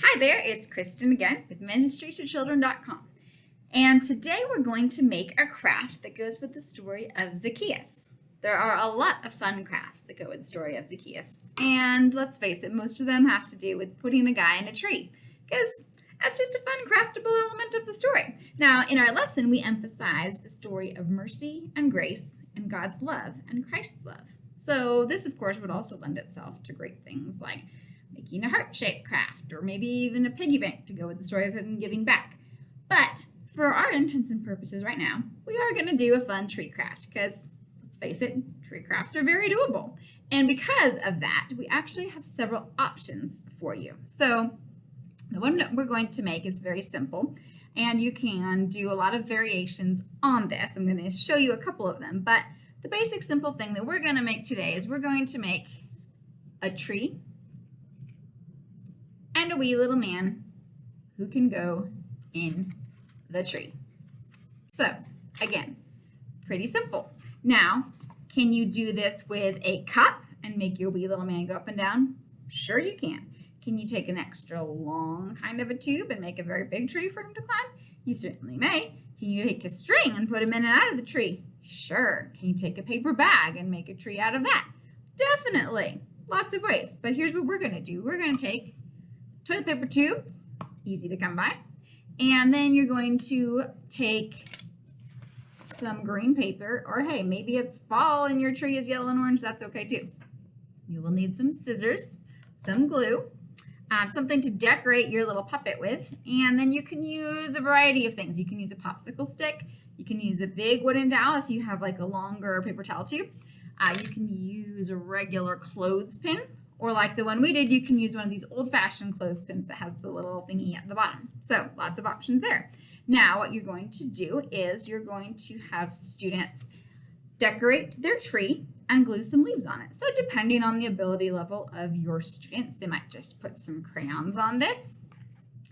Hi there, it's Kristen again with ministrytochildren.com. And today we're going to make a craft that goes with the story of Zacchaeus. There are a lot of fun crafts that go with the story of Zacchaeus. And let's face it, most of them have to do with putting a guy in a tree, because that's just a fun craftable element of the story. Now, in our lesson, we emphasized the story of mercy and grace and God's love and Christ's love. So this, of course, would also lend itself to great things like making a heart-shaped craft, or maybe even a piggy bank to go with the story of him giving back. But for our intents and purposes right now, we are going to do a fun tree craft because, let's face it, tree crafts are very doable. And because of that, we actually have several options for you. So the one that we're going to make is very simple, and you can do a lot of variations on this. I'm going to show you a couple of them, but the basic simple thing that we're going to make today is we're going to make a tree and a wee little man who can go in the tree. So, again, pretty simple. Now, can you do this with a cup and make your wee little man go up and down? Sure you can. Can you take an extra long kind of a tube and make a very big tree for him to climb? You certainly may. Can you take a string and put him in and out of the tree? Sure. Can you take a paper bag and make a tree out of that? Definitely. Lots of ways. But here's what we're going to do. We're going to take toilet paper tube, easy to come by, and then you're going to take some green paper, or hey, maybe it's fall and your tree is yellow and orange, that's okay too. You will need some scissors, some glue, something to decorate your little puppet with, and then you can use a variety of things. You can use a popsicle stick, you can use a big wooden dowel if you have like a longer paper towel tube, you can use a regular clothespin, or like the one we did, you can use one of these old-fashioned clothespins that has the little thingy at the bottom. So lots of options there. Now what you're going to do is you're going to have students decorate their tree and glue some leaves on it. So depending on the ability level of your students, they might just put some crayons on this.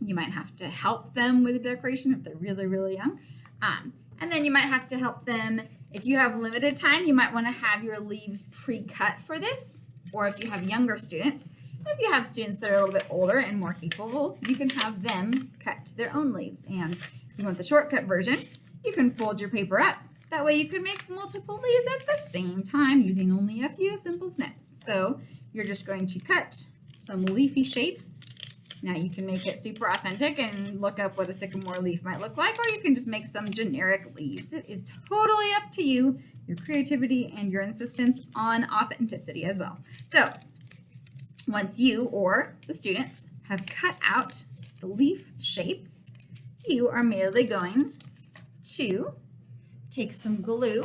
You might have to help them with the decoration if they're really, really young. And then you might have to help them, if you have limited time, you might want to have your leaves pre-cut for this. Or if you have younger students, if you have students that are a little bit older and more capable, you can have them cut their own leaves. And if you want the shortcut version, you can fold your paper up. That way you can make multiple leaves at the same time using only a few simple snips. So you're just going to cut some leafy shapes. Now you can make it super authentic and look up what a sycamore leaf might look like, or you can just make some generic leaves. It is totally up to you, your creativity and your insistence on authenticity as well. So once you or the students have cut out the leaf shapes, you are merely going to take some glue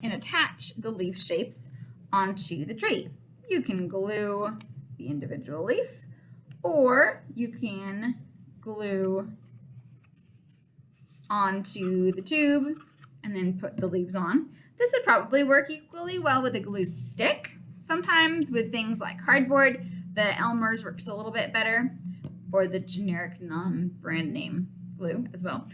and attach the leaf shapes onto the tree. You can glue the individual leaf, or you can glue onto the tube and then put the leaves on. This would probably work equally well with a glue stick. Sometimes with things like cardboard, the Elmer's works a little bit better, or the generic non-brand name glue as well.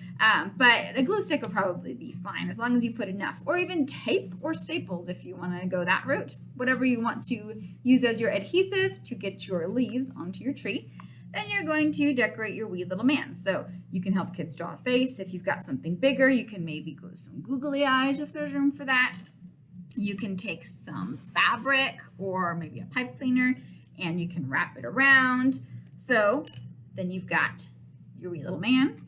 But a glue stick will probably be fine as long as you put enough, or even tape or staples if you want to go that route. Whatever you want to use as your adhesive to get your leaves onto your tree. Then you're going to decorate your wee little man. So you can help kids draw a face. If you've got something bigger, you can maybe glue some googly eyes if there's room for that. You can take some fabric or maybe a pipe cleaner and you can wrap it around. So then you've got your wee little man.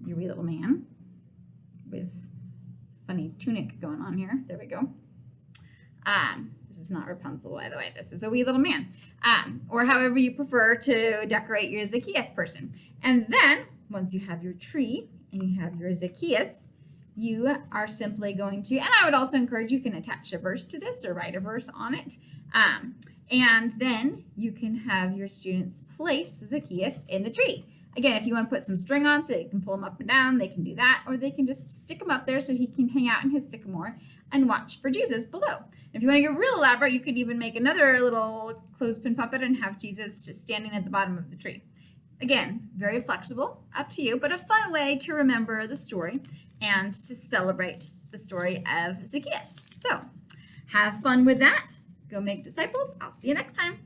Your wee little man with funny tunic going on here. There we go. This is not Rapunzel, by the way. This is a wee little man. Or however you prefer to decorate your Zacchaeus person. And then, once you have your tree and you have your Zacchaeus, you are simply going to, and I would also encourage you can attach a verse to this or write a verse on it. And then you can have your students place Zacchaeus in the tree. Again, if you want to put some string on so you can pull him up and down, they can do that, or they can just stick him up there so he can hang out in his sycamore and watch for Jesus below. If you want to get real elaborate, you could even make another little clothespin puppet and have Jesus just standing at the bottom of the tree. Again, very flexible, up to you, but a fun way to remember the story and to celebrate the story of Zacchaeus. So have fun with that. Go make disciples. I'll see you next time.